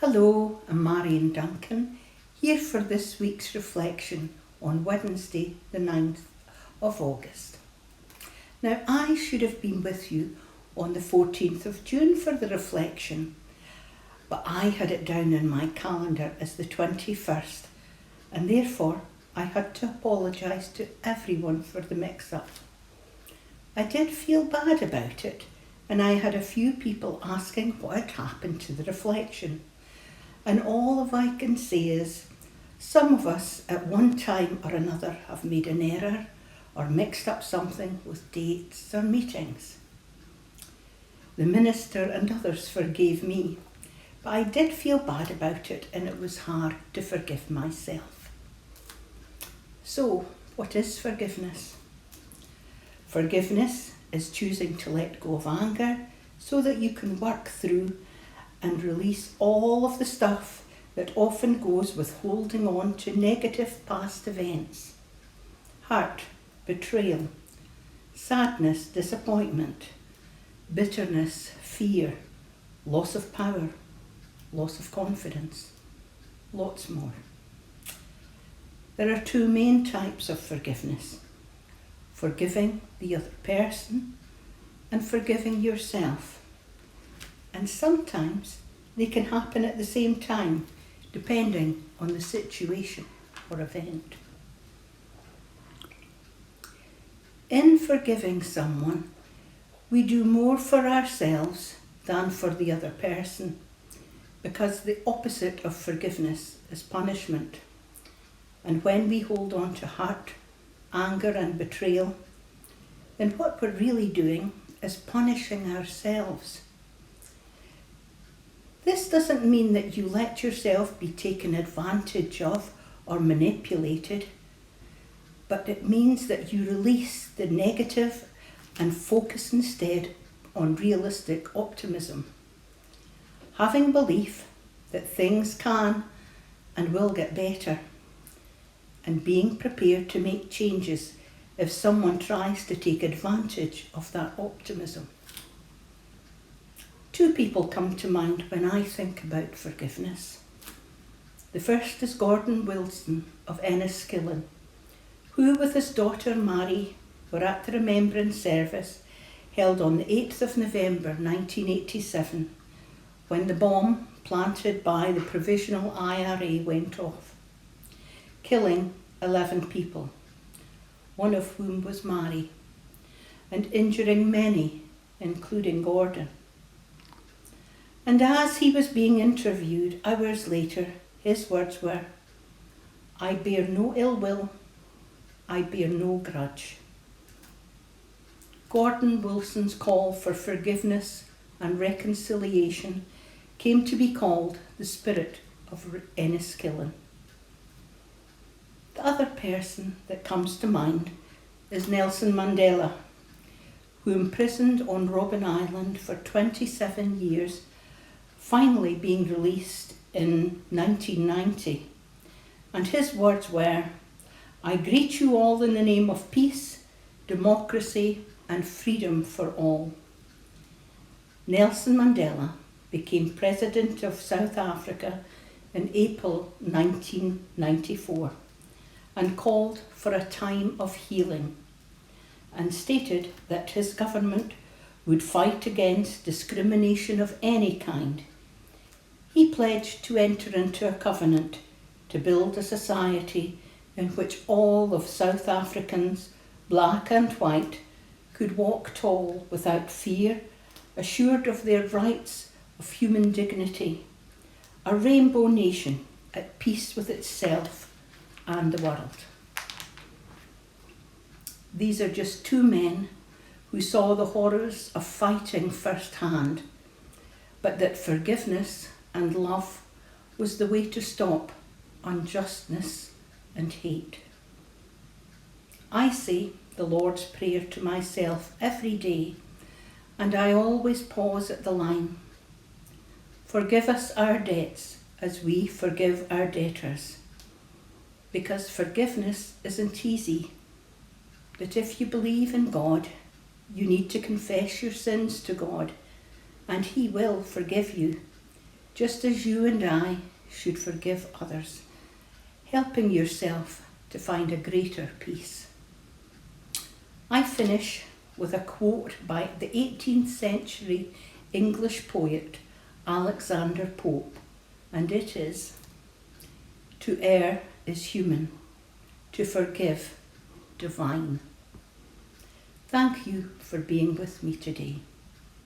Hello, I'm Marion Duncan, here for this week's reflection on Wednesday the 9th of August. Now, I should have been with you on the 14th of June for the reflection, but I had it down in my calendar as the 21st, and therefore I had to apologise to everyone for the mix-up. I did feel bad about it, and I had a few people asking what had happened to the reflection. And all of I can say is, some of us at one time or another have made an error or mixed up something with dates or meetings. The minister and others forgave me, but I did feel bad about it, and it was hard to forgive myself. So, what is forgiveness? Forgiveness is choosing to let go of anger so that you can work through and release all of the stuff that often goes with holding on to negative past events. Hurt, betrayal, sadness, disappointment, bitterness, fear, loss of power, loss of confidence, lots more. There are two main types of forgiveness: forgiving the other person and forgiving yourself. And sometimes they can happen at the same time, depending on the situation or event. In forgiving someone, we do more for ourselves than for the other person, because the opposite of forgiveness is punishment. And when we hold on to hurt, anger and betrayal, then what we're really doing is punishing ourselves. This doesn't mean that you let yourself be taken advantage of or manipulated, but it means that you release the negative and focus instead on realistic optimism. Having belief that things can and will get better, and being prepared to make changes if someone tries to take advantage of that optimism. Two people come to mind when I think about forgiveness. The first is Gordon Wilson of Enniskillen, who with his daughter Mary were at the remembrance service held on the 8th of November 1987, when the bomb planted by the Provisional IRA went off, killing 11 people, one of whom was Mary, and injuring many, including Gordon. And as he was being interviewed hours later, his words were, "I bear no ill will, I bear no grudge." Gordon Wilson's call for forgiveness and reconciliation came to be called the spirit of Enniskillen. The other person that comes to mind is Nelson Mandela, who imprisoned on Robben Island for 27 years, finally being released in 1990. And his words were, "I greet you all in the name of peace, democracy and freedom for all." Nelson Mandela became President of South Africa in April 1994 and called for a time of healing, and stated that his government would fight against discrimination of any kind. He pledged to enter into a covenant to build a society in which all of South Africans, black and white, could walk tall without fear, assured of their rights of human dignity, a rainbow nation at peace with itself and the world. These are just two men who saw the horrors of fighting firsthand, but that forgiveness and love was the way to stop unjustness and hate. I say the Lord's Prayer to myself every day, and I always pause at the line, "Forgive us our debts as we forgive our debtors," because forgiveness isn't easy. But if you believe in God, you need to confess your sins to God, and He will forgive you. just as you and I should forgive others, helping yourself to find a greater peace. I finish with a quote by the 18th century English poet Alexander Pope, and it is, "To err is human, to forgive divine." Thank you for being with me today.